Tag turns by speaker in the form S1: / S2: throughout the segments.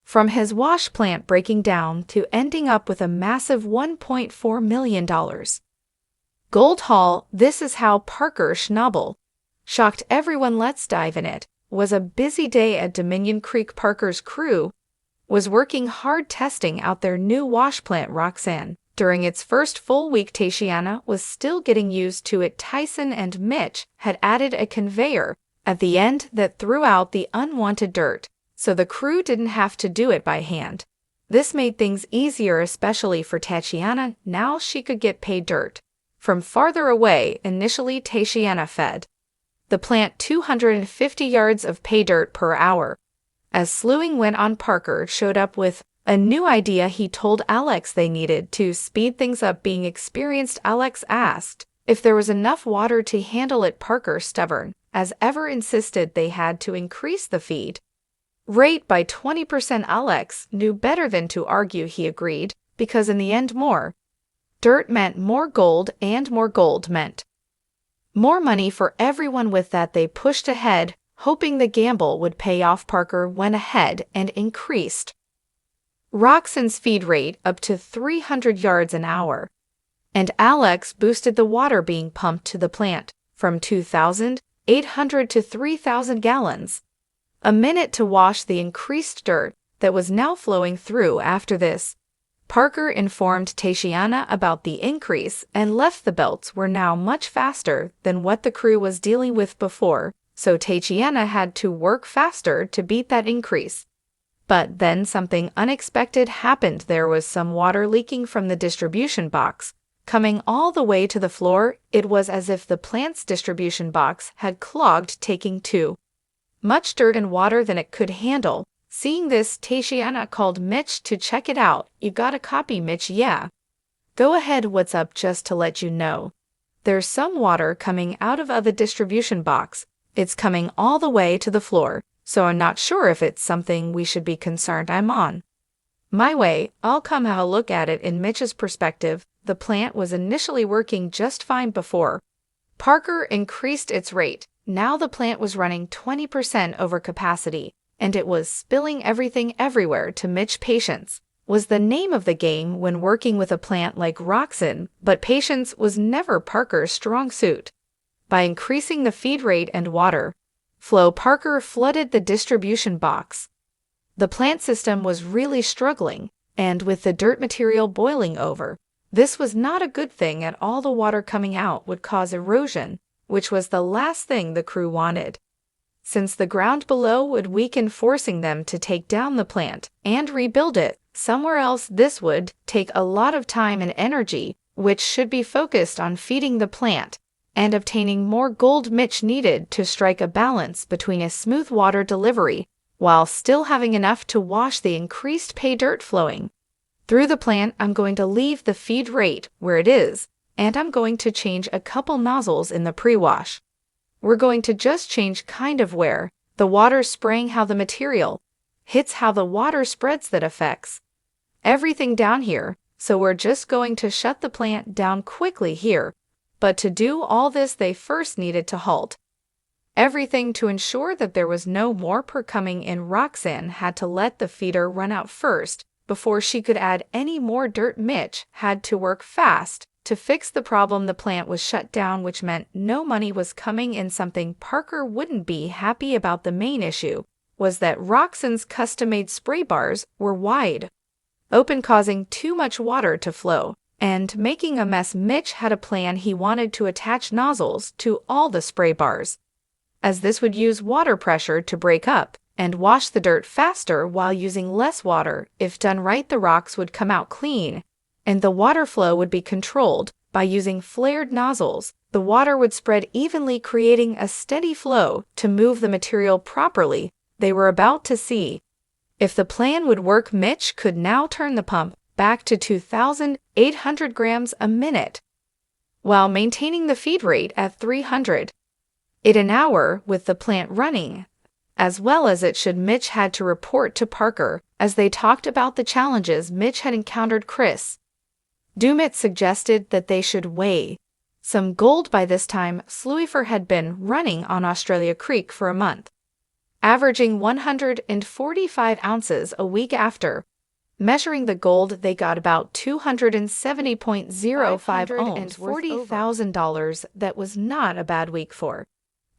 S1: from his wash plant breaking down to ending up with a massive $1.4 million. Gold haul. This is how Parker Schnabel shocked everyone. Let's dive in. It was a busy day at Dominion Creek. Parker's crew was working hard testing out their new wash plant Roxanne. During its first full week, Tatiana was still getting used to it. Tyson and Mitch had added a conveyor at the end that threw out the unwanted dirt, so the crew didn't have to do it by hand. This made things easier, especially for Tatiana. Now she could get paid dirt from farther away. Initially, Tatiana fed the plant 250 yards of pay dirt per hour. As slewing went on, Parker showed up with a new idea. He told Alex they needed to speed things up. Being experienced, Alex asked if there was enough water to handle it. Parker, stubborn as ever, insisted they had to increase the feed rate by 20%. Alex knew better than to argue. He agreed, because in the end, more dirt meant more gold, and more gold meant more money for everyone. With that, they pushed ahead, hoping the gamble would pay off. Parker went ahead and increased Roxanne's feed rate up to 300 yards an hour, and Alex boosted the water being pumped to the plant from 2,800 to 3,000 gallons a minute to wash the increased dirt that was now flowing through. After this, Parker informed Tatiana about the increase and left. The belts were now much faster than what the crew was dealing with before, so Tatiana had to work faster to beat that increase. But then something unexpected happened. There was some water leaking from the distribution box, coming all the way to the floor. It was as if the plant's distribution box had clogged, taking too much dirt and water than it could handle. Seeing this, Tatiana called Mitch to check it out. You got a copy, Mitch? Yeah. Go ahead. What's up? Just to let you know, there's some water coming out of the distribution box. It's coming all the way to the floor, so I'm not sure if it's something we should be concerned. I'm on my way. I'll come have a look at it. In Mitch's perspective, the plant was initially working just fine before Parker increased its rate. Now the plant was running 20% over capacity, and it was spilling everything everywhere. To Mitch, patience was the name of the game when working with a plant like Roxanne, but patience was never Parker's strong suit. By increasing the feed rate and water flow, Parker flooded the distribution box. The plant system was really struggling, and with the dirt material boiling over, this was not a good thing at all. The water coming out would cause erosion, which was the last thing the crew wanted, since the ground below would weaken, forcing them to take down the plant and rebuild it somewhere else. This would take a lot of time and energy, which should be focused on feeding the plant and obtaining more gold. Mitch needed to strike a balance between a smooth water delivery while still having enough to wash the increased pay dirt flowing through the plant. I'm going to leave the feed rate where it is, and I'm going to change a couple nozzles in the pre-wash. We're going to just change kind of where the water's spraying, how the material hits, how the water spreads. That affects everything down here, so we're just going to shut the plant down quickly here. But to do all this, they first needed to halt everything to ensure that there was no more per coming in. Roxanne had to let the feeder run out first before she could add any more dirt. Mitch had to work fast to fix the problem. The plant was shut down, which meant no money was coming in. Something Parker wouldn't be happy about. The main issue was that Roxanne's custom-made spray bars were wide open, causing too much water to flow and making a mess. Mitch had a plan. He wanted to attach nozzles to all the spray bars, as this would use water pressure to break up and wash the dirt faster while using less water. If done right, the rocks would come out clean, and the water flow would be controlled by using flared nozzles. The water would spread evenly, creating a steady flow to move the material properly. They were about to see if the plan would work. Mitch could now turn the pump back to 2,800 grams a minute while maintaining the feed rate at 300 an hour. With the plant running as well as it should, Mitch had to report to Parker as they talked about the challenges Mitch had encountered. Chris Dumit suggested that they should weigh some gold. By this time, Sluifer had been running on Australia Creek for a month, averaging 145 ounces a week after. Measuring the gold, they got about 270.05 ohms, $40,000. That was not a bad week for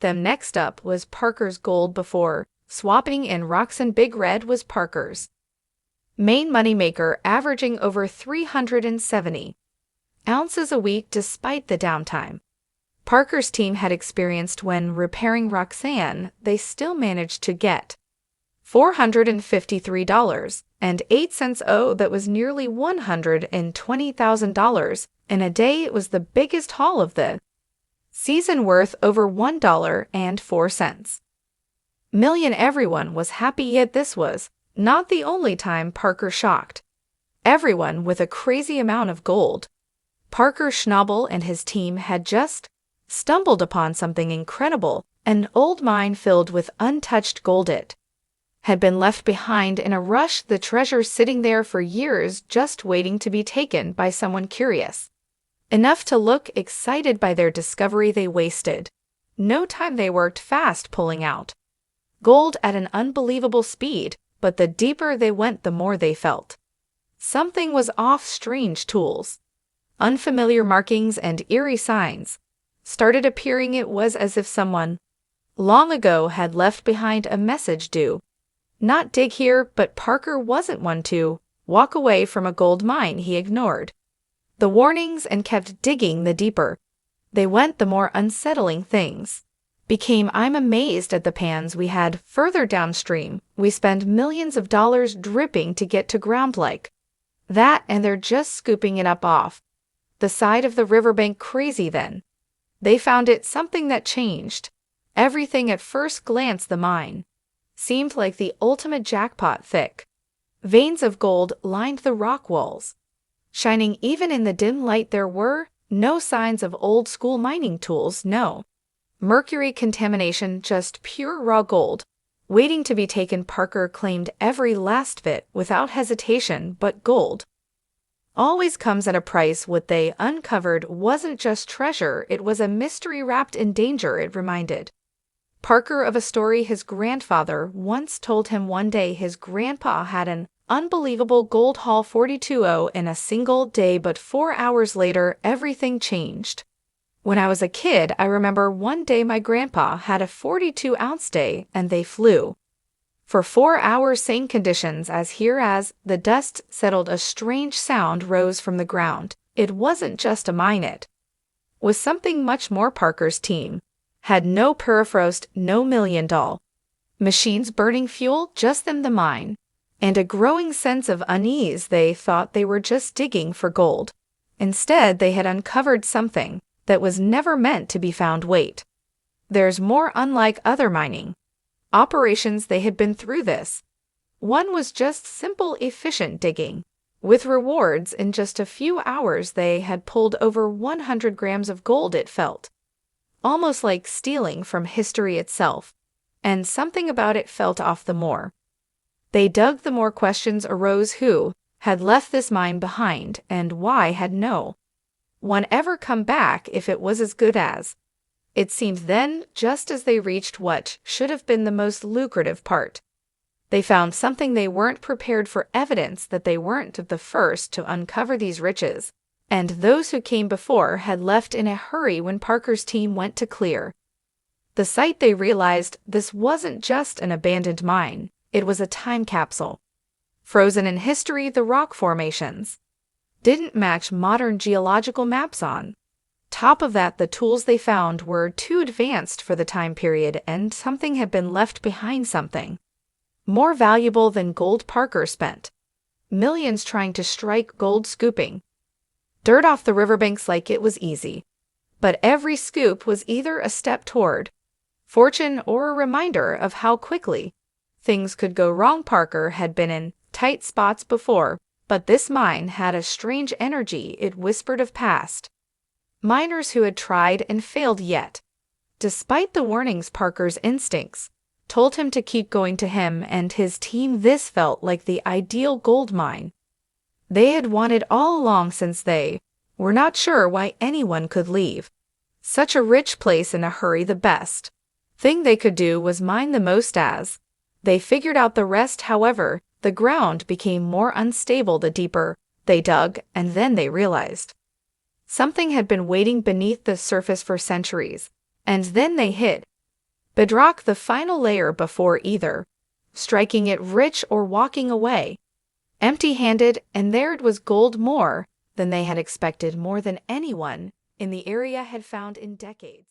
S1: them. Next up was Parker's gold before swapping in rocks, and Big Red was Parker's main moneymaker, averaging over 370 ounces a week despite the downtime Parker's team had experienced when repairing Roxanne. They still managed to get $453.08. Oh, that was nearly $120,000 in a day. It was the biggest haul of the season, worth over $1.04 million. Everyone was happy, yet this was not the only time Parker shocked everyone with a crazy amount of gold. Parker Schnabel and his team had just stumbled upon something incredible, an old mine filled with untouched gold. It had been left behind in a rush, the treasure sitting there for years, just waiting to be taken by someone curious enough to look excited by their discovery. They wasted no time. They worked fast, pulling out gold at an unbelievable speed, but the deeper they went, the more they felt something was off. Strange tools, unfamiliar markings, and eerie signs started appearing. It was as if someone long ago had left behind a message: do not dig here. But Parker wasn't one to walk away from a gold mine. He ignored the warnings and kept digging. The deeper they went, the more unsettling things became. I'm amazed at the pans we had further downstream. We spend millions of dollars dripping to get to ground like that, and they're just scooping it up off the side of the riverbank. Crazy. Then they found it, something that changed everything. At first glance, the mine seemed like the ultimate jackpot. Thick veins of gold lined the rock walls, shining even in the dim light. There were no signs of old-school mining tools, no mercury contamination, just pure raw gold waiting to be taken. Parker claimed every last bit without hesitation, but gold always comes at a price. What they uncovered wasn't just treasure, it was a mystery wrapped in danger. It reminded Parker of a story his grandfather once told him. One day his grandpa had an unbelievable gold haul, 42 in a single day, but 4 hours later everything changed. When I was a kid, I remember one day my grandpa had a 42-ounce day, and they flew for 4 hours. Same conditions as here. As the dust settled, a strange sound rose from the ground. It wasn't just a mine, it was something much more. Parker's team had no permafrost, no $1 million machines burning fuel, just them, the mine, and a growing sense of unease. They thought they were just digging for gold. Instead, they had uncovered something that was never meant to be found. Wait, there's more. Unlike other mining operations they had been through, this one was just simple, efficient digging with rewards. In just a few hours, they had pulled over 100 grams of gold. It felt almost like stealing from history itself, and something about it felt off. The more they dug, the more questions arose. Who had left this mine behind, and why had no one ever come back if it was as good as it seemed? Then, just as they reached what should have been the most lucrative part, they found something they weren't prepared for, evidence that they weren't the first to uncover these riches, and those who came before had left in a hurry. When Parker's team went to clear the site, they realized this wasn't just an abandoned mine, it was a time capsule frozen in history. The rock formations didn't match modern geological maps. On top of that, the tools they found were too advanced for the time period, and something had been left behind, something more valuable than gold. Parker spent millions trying to strike gold, scooping dirt off the riverbanks like it was easy. But every scoop was either a step toward fortune or a reminder of how quickly things could go wrong. Parker had been in tight spots before, but this mine had a strange energy. It whispered of past miners who had tried and failed. Yet, despite the warnings, Parker's instincts told him to keep going. To him and his team, this felt like the ideal gold mine they had wanted all along, since they were not sure why anyone could leave such a rich place in a hurry. The best thing they could do was mine the most as. They figured out the rest, however, the ground became more unstable the deeper they dug, and then they realized something had been waiting beneath the surface for centuries, and then they hit bedrock, the final layer, before either striking it rich or walking away empty-handed, and there it was, gold, more than they had expected, more than anyone in the area had found in decades.